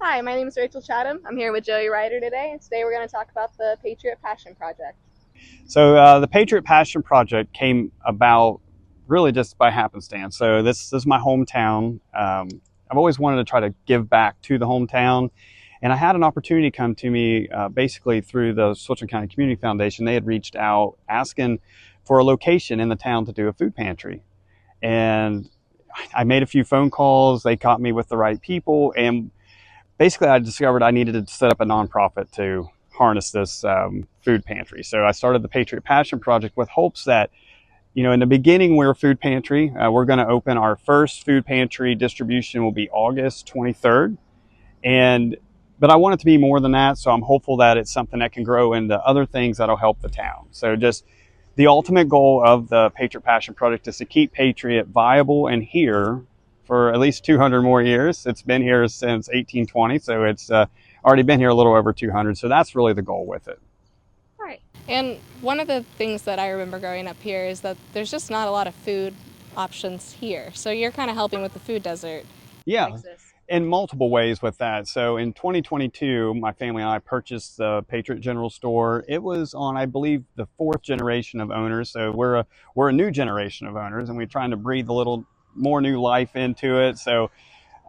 Hi, my name is Rachel Chatham. I'm here with Joey Ryder today, and today we're going to talk about the Patriot Passion Project. So the Patriot Passion Project came about really just by happenstance. So this is my hometown. I've always wanted to try to give back to the hometown, and I had an opportunity come to me basically through the Switzerland County Community Foundation. They had reached out asking for a location in the town to do a food pantry, and I made a few phone calls. They caught me with the right people, and basically I discovered I needed to set up a nonprofit to harness this food pantry. So I started the Patriot Passion Project with hopes that, in the beginning we're a food pantry. We're going to open our first food pantry distribution will be August 23rd. But I want it to be more than that. So I'm hopeful that it's something that can grow into other things that'll help the town. So just the ultimate goal of the Patriot Passion Project is to keep Patriot viable and here for at least 200 more years. It's been here since 1820, so it's already been here a little over 200. So that's really the goal with it. Right. And one of the things that I remember growing up here is that there's just not a lot of food options here. So you're kind of helping with the food desert Yeah, that exists. in multiple ways with that. So in 2022, my family and I purchased the Patriot General Store. It was on, I believe, the fourth generation of owners. So we're a new generation of owners, and we're trying to breathe a little more new life into it. So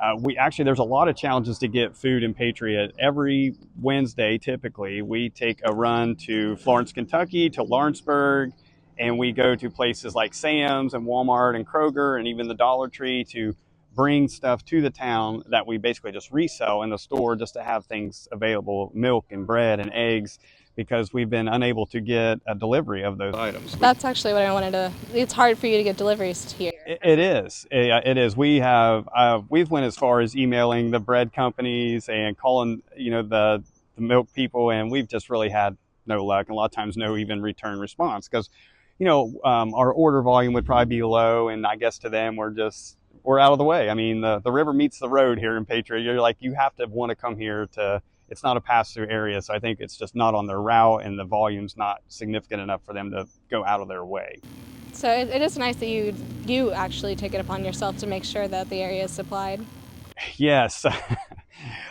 there's a lot of challenges to get food in Patriot. Every Wednesday, typically, we take a run to Florence, Kentucky, to Lawrenceburg, and we go to places like Sam's and Walmart and Kroger and even the Dollar Tree to bring stuff to the town that we basically just resell in the store just to have things available, milk and bread and eggs, because we've been unable to get a delivery of those items. That's actually what I wanted to. It's hard for you to get deliveries here. It is. It is. We've went as far as emailing the bread companies and calling, the milk people, and we've just really had no luck. And a lot of times, no even return response because, our order volume would probably be low, and I guess to them we're out of the way. I mean, the river meets the road here in Patriot. You have to want to come here to. It's not a pass-through area, so I think it's just not on their route, and the volume's not significant enough for them to go out of their way. So it is nice that you actually take it upon yourself to make sure that the area is supplied. Yes.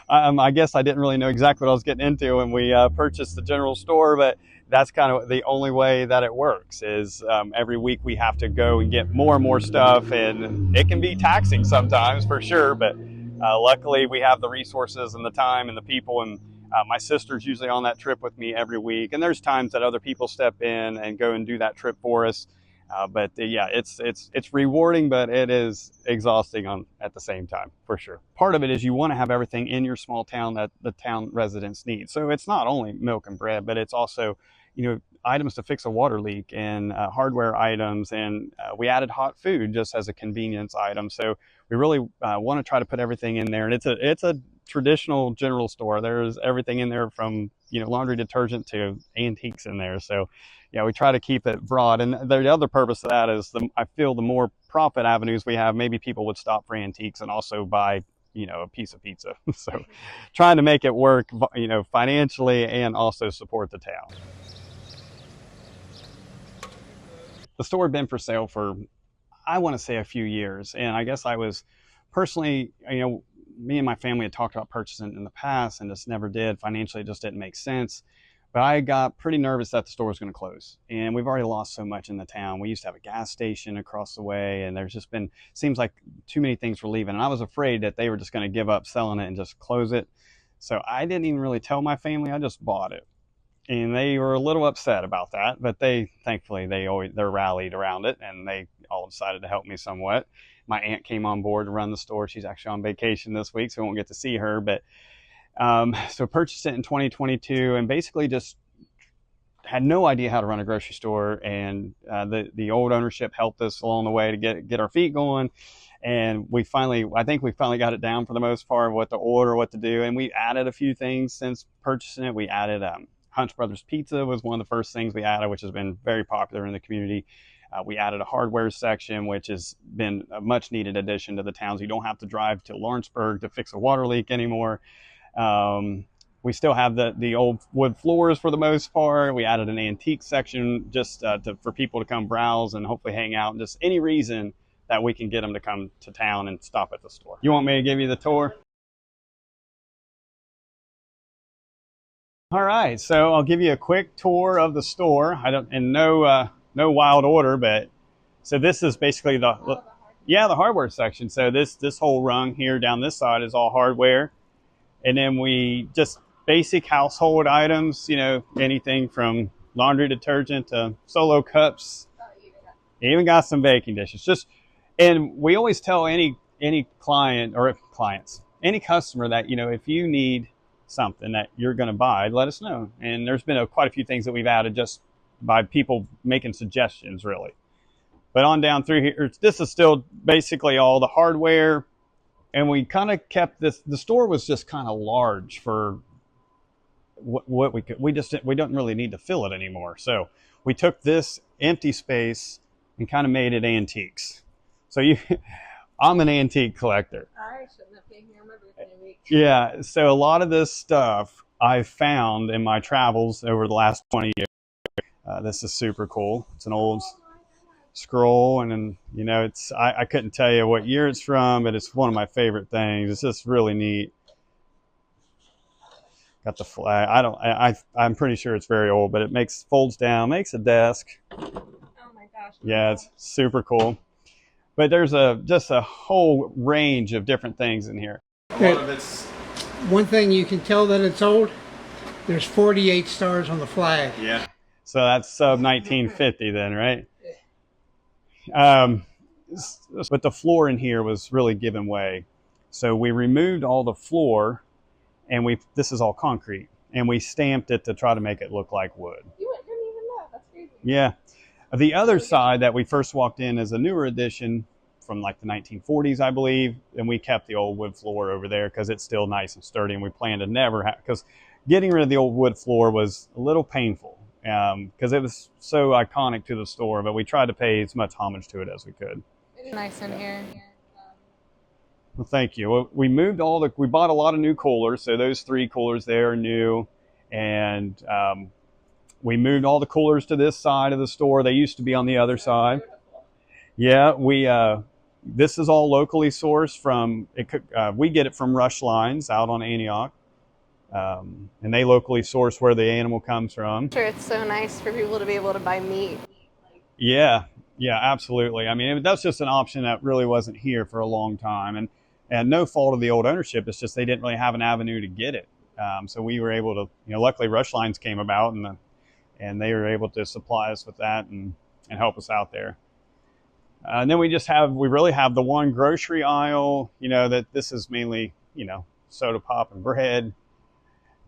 I guess I didn't really know exactly what I was getting into when we purchased the general store, but that's kind of the only way that it works is every week we have to go and get more and more stuff, and it can be taxing sometimes for sure, but luckily we have the resources and the time and the people, and my sister's usually on that trip with me every week, and there's times that other people step in and go and do that trip for us. Yeah, it's rewarding, but it is exhausting at the same time, for sure. Part of it is you want to have everything in your small town that the town residents need. So it's not only milk and bread, but it's also, items to fix a water leak and hardware items. And we added hot food just as a convenience item. So we really want to try to put everything in there. And it's a traditional general store. There's everything in there from, laundry detergent to antiques in there. So yeah, we try to keep it broad. And the other purpose of that is I feel the more profit avenues we have, maybe people would stop for antiques and also buy, a piece of pizza. So trying to make it work, financially and also support the town. The store had been for sale for, I want to say, a few years. And I guess I was personally, me and my family had talked about purchasing in the past and just never did. Financially, it just didn't make sense. But I got pretty nervous that the store was going to close. And we've already lost so much in the town. We used to have a gas station across the way, and there's just been, seems like too many things were leaving. And I was afraid that they were just going to give up selling it and just close it. So I didn't even really tell my family. I just bought it. And they were a little upset about that, but thankfully they're rallied around it, and they all decided to help me somewhat. My aunt came on board to run the store. She's actually on vacation this week, so we won't get to see her, but so purchased it in 2022 and basically just had no idea how to run a grocery store. And the old ownership helped us along the way to get our feet going. And I think we finally got it down for the most part, what to order, what to do. And we added a few things since purchasing it. We added Hunt's Brothers Pizza was one of the first things we added, which has been very popular in the community. We added a hardware section, which has been a much needed addition to the towns. You don't have to drive to Lawrenceburg to fix a water leak anymore. We still have the old wood floors for the most part. We added an antique section just for people to come browse and hopefully hang out, and just any reason that we can get them to come to town and stop at the store. You want me to give you the tour? All right, so I'll give you a quick tour of the store. I don't in no wild order, but so this is basically the hardware section. So this whole rung here down this side is all hardware, and then we just basic household items. Anything from laundry detergent to Solo cups. Even got some baking dishes. And we always tell any client or clients, any customer that if you need something that you're going to buy, let us know. And there's been quite a few things that we've added just by people making suggestions, really. But on down through here, this is still basically all the hardware, and we kind of kept this. The store was just kind of large for what we could. We don't really need to fill it anymore. So we took this empty space and kind of made it antiques. So I'm an antique collector. I shouldn't have came here on my birthday week. Yeah, so a lot of this stuff I've found in my travels over the last 20 years. This is super cool. It's an old scroll, and then it's I couldn't tell you what year it's from, but it's one of my favorite things. It's just really neat. Got the flag. I'm pretty sure it's very old, but it folds down, makes a desk. Oh my gosh. Yeah, it's super cool. But there's just a whole range of different things in here. A lot of it's... One thing you can tell that it's old, there's 48 stars on the flag. Yeah. So that's sub 1950 then, right? But the floor in here was really giving way. So we removed all the floor, and this is all concrete, and we stamped it to try to make it look like wood. You didn't even know. That's crazy. Yeah. The other side that we first walked in is a newer addition from like the 1940s, I believe, and we kept the old wood floor over there because it's still nice and sturdy, and we plan to never have, because getting rid of the old wood floor was a little painful because it was so iconic to the store, but we tried to pay as much homage to it as we could. It's nice in here. Well, thank you. Well, we bought a lot of new coolers, so those 3 coolers there are new, and we moved all the coolers to this side of the store. They used to be on the other side. Yeah, this is all locally sourced from, we get it from Rush Lines out on Antioch, and they locally source where the animal comes from. I'm sure it's so nice for people to be able to buy meat. Yeah, absolutely. I mean, that's just an option that really wasn't here for a long time, and no fault of the old ownership. It's just they didn't really have an avenue to get it. So we were able to, luckily Rush Lines came about, and they were able to supply us with that and help us out there. And then we really have the one grocery aisle, that this is mainly, soda pop and bread.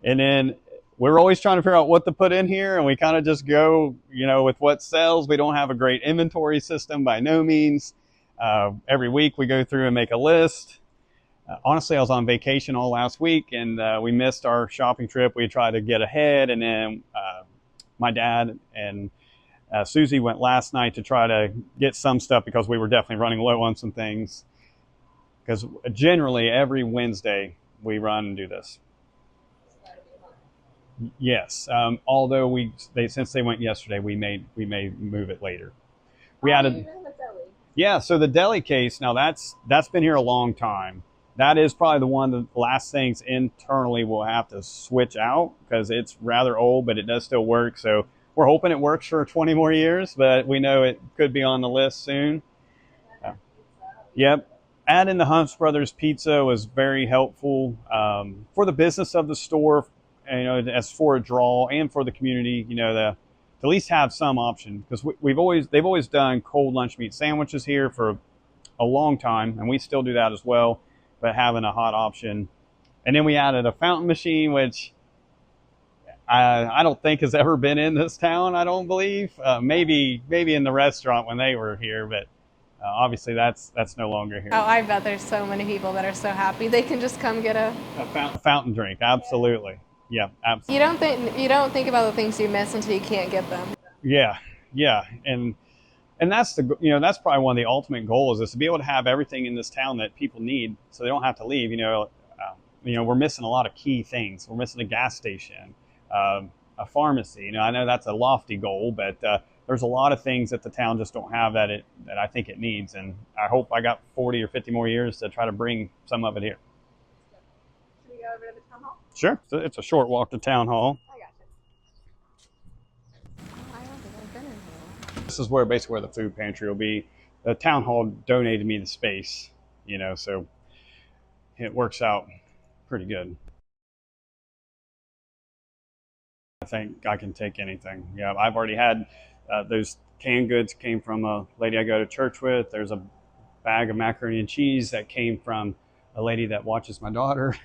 And then we're always trying to figure out what to put in here, and we kind of just go, with what sells. We don't have a great inventory system by no means. Every week we go through and make a list. Honestly, I was on vacation all last week, and we missed our shopping trip. We tried to get ahead, and then my dad and Susie went last night to try to get some stuff because we were definitely running low on some things. Because generally every Wednesday we run and do this. Yes, although since they went yesterday, we may move it later. We added. Yeah, so the deli case, now that's been here a long time. That is probably the last things internally we'll have to switch out because it's rather old, but it does still work. So we're hoping it works for 20 more years, but we know it could be on the list soon. Yep. Adding the Hunts Brothers Pizza was very helpful for the business of the store, as for a draw and for the community, to at least have some option, because they've always done cold lunch meat sandwiches here for a long time, and we still do that as well, but having a hot option. And then we added a fountain machine, which I don't think has ever been in this town, I don't believe. Maybe in the restaurant when they were here, but obviously that's no longer here. Oh, I bet there's so many people that are so happy they can just come get a fountain drink. Absolutely. Yeah, absolutely. You don't think about the things you miss until you can't get them. Yeah, and that's that's probably one of the ultimate goals, is to be able to have everything in this town that people need, so they don't have to leave. We're missing a lot of key things. We're missing a gas station, a pharmacy. I know that's a lofty goal, but there's a lot of things that the town just don't have that I think it needs, and I hope I got 40 or 50 more years to try to bring some of it here. Should we go over to the town hall? Sure. It's a short walk to town hall. Okay. This is where basically where the food pantry will be. The town hall donated me the space, so it works out pretty good. I think I can take anything. Yeah, I've already had those canned goods came from a lady I go to church with. There's a bag of macaroni and cheese that came from a lady that watches my daughter.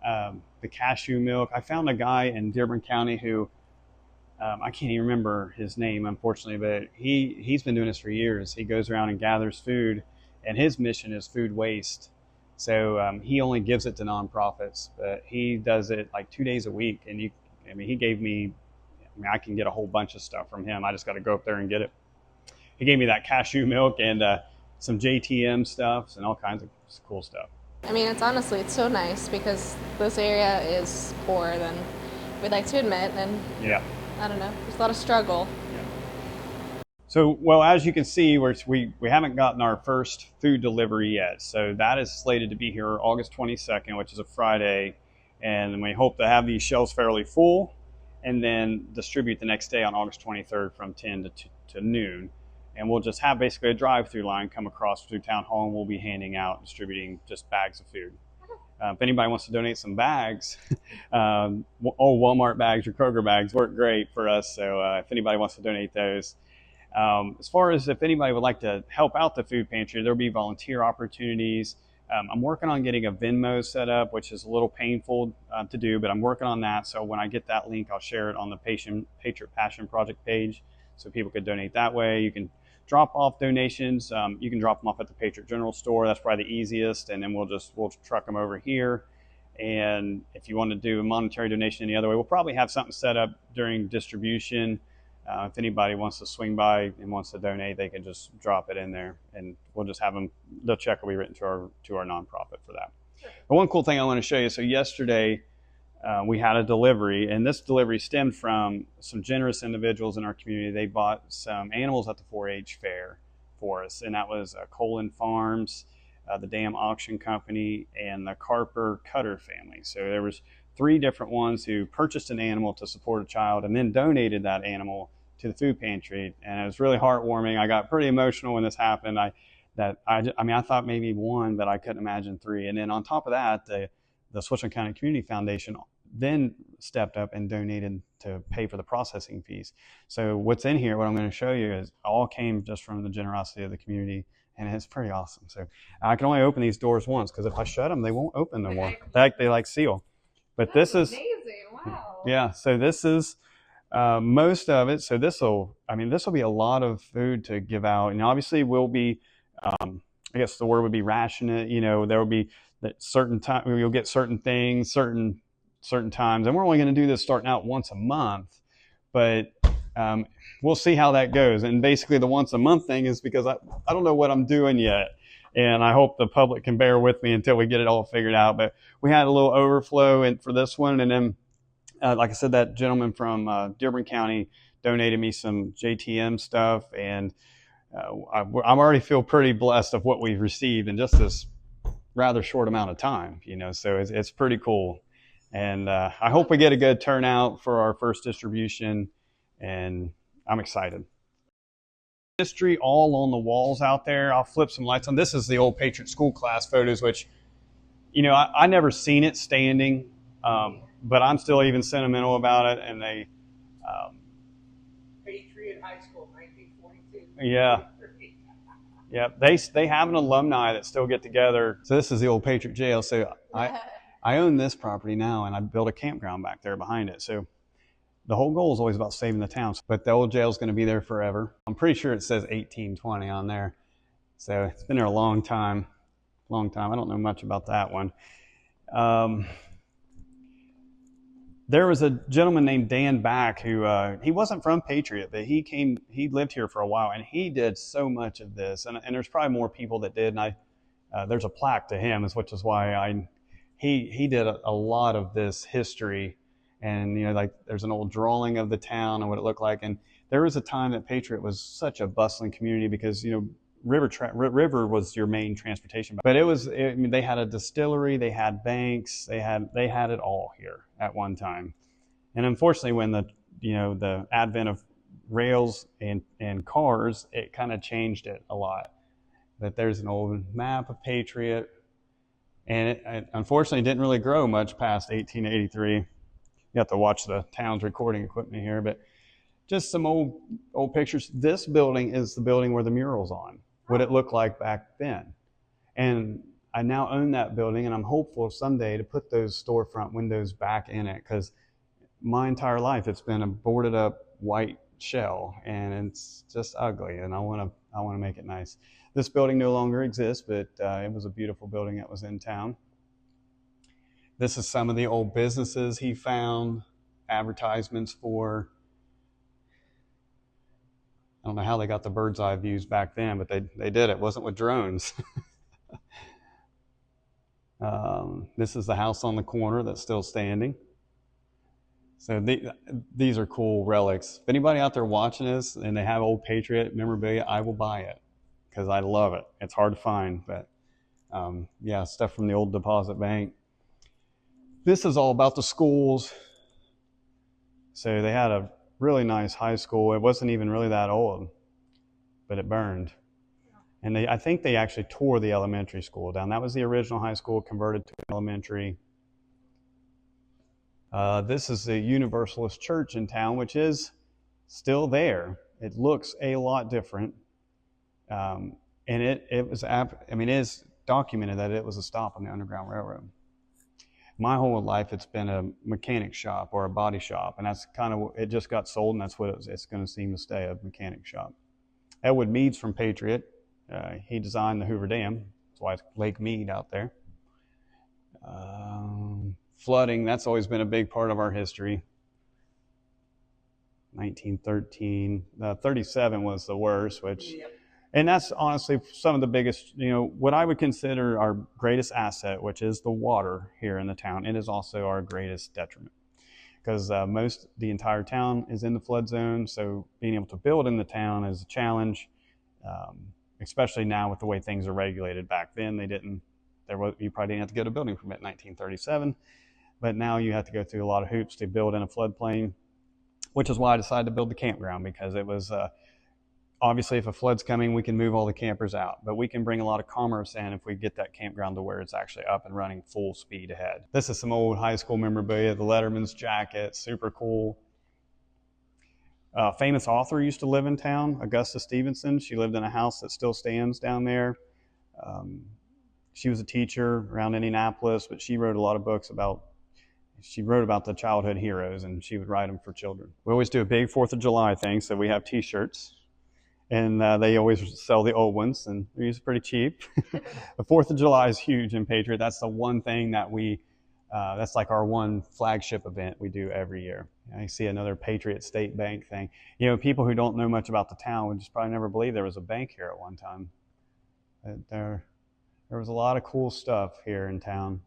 The cashew milk. I found a guy in Dearborn County who I can't even remember his name, unfortunately, but he's been doing this for years. He goes around and gathers food, and his mission is food waste. So he only gives it to nonprofits, but he does it like 2 days a week. And he gave me, I can get a whole bunch of stuff from him. I just got to go up there and get it. He gave me that cashew milk and some JTM stuff and all kinds of cool stuff. I mean, it's so nice because this area is poorer than we'd like to admit, and yeah, I don't know, there's a lot of struggle. So, well, as you can see, we haven't gotten our first food delivery yet. So that is slated to be here August 22nd, which is a Friday. And we hope to have these shelves fairly full and then distribute the next day on August 23rd from 10 to noon. And we'll just have basically a drive-through line come across through Town Hall, and we'll be handing out, distributing just bags of food. If anybody wants to donate some bags, Walmart bags or Kroger bags work great for us. So if anybody wants to donate those. As far as if anybody would like to help out the food pantry, there'll be volunteer opportunities. I'm working on getting a Venmo set up, which is a little painful to do, but I'm working on that. So when I get that link, I'll share it on the Patriot Passion Project page so people could donate that way. You can drop off donations. You can drop them off at the Patriot General Store. That's probably the easiest. And then we'll truck them over here. And if you want to do a monetary donation any other way, we'll probably have something set up during distribution. If anybody wants to swing by and wants to donate, they can just drop it in there, and we'll just have them. The check will be written to our nonprofit for that. Sure. But one cool thing I want to show you. So yesterday we had a delivery, and this delivery stemmed from some generous individuals in our community. They bought some animals at the 4-H fair for us, and that was Colin Farms, the Dam Auction Company, and the Carper Cutter family. So there was 3 different ones who purchased an animal to support a child and then donated that animal to the food pantry. And it was really heartwarming. I got pretty emotional when this happened. I thought maybe 1, but I couldn't imagine 3. And then on top of that, the Switzerland County Community Foundation then stepped up and donated to pay for the processing fees. So what's in here, what I'm going to show you, is all came just from the generosity of the community. And it's pretty awesome. So I can only open these doors once, because if I shut them, they won't open no more. They like seal. But this is amazing. Wow. Yeah, so this is most of it. So this will be a lot of food to give out. And obviously we'll be, I guess the word would be ration it. There will be that certain time, you'll get certain things, certain times. And we're only going to do this starting out once a month. But we'll see how that goes. And basically the once a month thing is because I don't know what I'm doing yet. And I hope the public can bear with me until we get it all figured out. But we had a little overflow for this one. And then, like I said, that gentleman from Dearborn County donated me some JTM stuff. And I already feel pretty blessed of what we've received in just this rather short amount of time. So it's pretty cool. And I hope we get a good turnout for our first distribution. And I'm excited. History all on the walls out there. I'll flip some lights on. This is the old Patriot school class photos, which, I never seen it standing, but I'm still even sentimental about it. And they, Patriot High School, 1942. Yeah. Yeah, they have an alumni that still get together. So this is the old Patriot jail. So I own this property now, and I built a campground back there behind it. So the whole goal is always about saving the town, but the old jail is going to be there forever. I'm pretty sure it says 1820 on there. So it's been there a long time. I don't know much about that one. There was a gentleman named Dan Back who, he wasn't from Patriot, but he lived here for a while, and he did so much of this. And there's probably more people that did, and there's a plaque to him, which is why he did a lot of this history. And, there's an old drawing of the town and what it looked like. And there was a time that Patriot was such a bustling community because, river was your main transportation. But they had a distillery, they had banks, they had it all here at one time. And unfortunately, when the advent of rails and cars, it kind of changed it a lot. That there's an old map of Patriot, and it unfortunately didn't really grow much past 1883. You have to watch the town's recording equipment here, but just some old pictures. This building is the building where the mural's on, what it looked like back then. And I now own that building, and I'm hopeful someday to put those storefront windows back in it, because my entire life it's been a boarded up white shell, and it's just ugly, and I want to make it nice. This building no longer exists, but it was a beautiful building that was in town. This is some of the old businesses he found, advertisements for. I don't know how they got the bird's eye views back then, but they did it. It wasn't with drones. This is the house on the corner that's still standing. So these are cool relics. If anybody out there watching this and they have old Patriot memorabilia, I will buy it because I love it. It's hard to find, but yeah, stuff from the old deposit bank. This is all about the schools. So they had a really nice high school. It wasn't even really that old, but it burned. And I think they actually tore the elementary school down. That was the original high school, converted to elementary. This is the Universalist Church in town, which is still there. It looks a lot different. And it is documented that it was a stop on the Underground Railroad. My whole life, it's been a mechanic shop or a body shop, and that's kind of, it just got sold, and that's what it's going to seem to stay, a mechanic shop. Edward Mead's from Patriot. He designed the Hoover Dam. That's why it's Lake Mead out there. Flooding, that's always been a big part of our history. 1913, 37 was the worst, which, and that's honestly some of the biggest, what I would consider our greatest asset, which is the water here in the town. It is also our greatest detriment, because the entire town is in the flood zone, so being able to build in the town is a challenge, especially now with the way things are regulated. Back then, you probably didn't have to get a building permit in 1937, but now you have to go through a lot of hoops to build in a floodplain, which is why I decided to build the campground, because it was, obviously if a flood's coming, we can move all the campers out, but we can bring a lot of commerce in if we get that campground to where it's actually up and running full speed ahead. This is some old high school memorabilia, the Letterman's jacket, super cool. Famous author used to live in town, Augusta Stevenson. She lived in a house that still stands down there. She was a teacher around Indianapolis, but she wrote a lot of books about the childhood heroes, and she would write them for children. We always do a big 4th of July thing, so we have t-shirts, and they always sell the old ones, and they're usually pretty cheap. The 4th of July is huge in Patriot. That's the one thing that that's like our one flagship event we do every year. I see another Patriot State Bank thing. People who don't know much about the town would just probably never believe there was a bank here at one time. There was a lot of cool stuff here in town.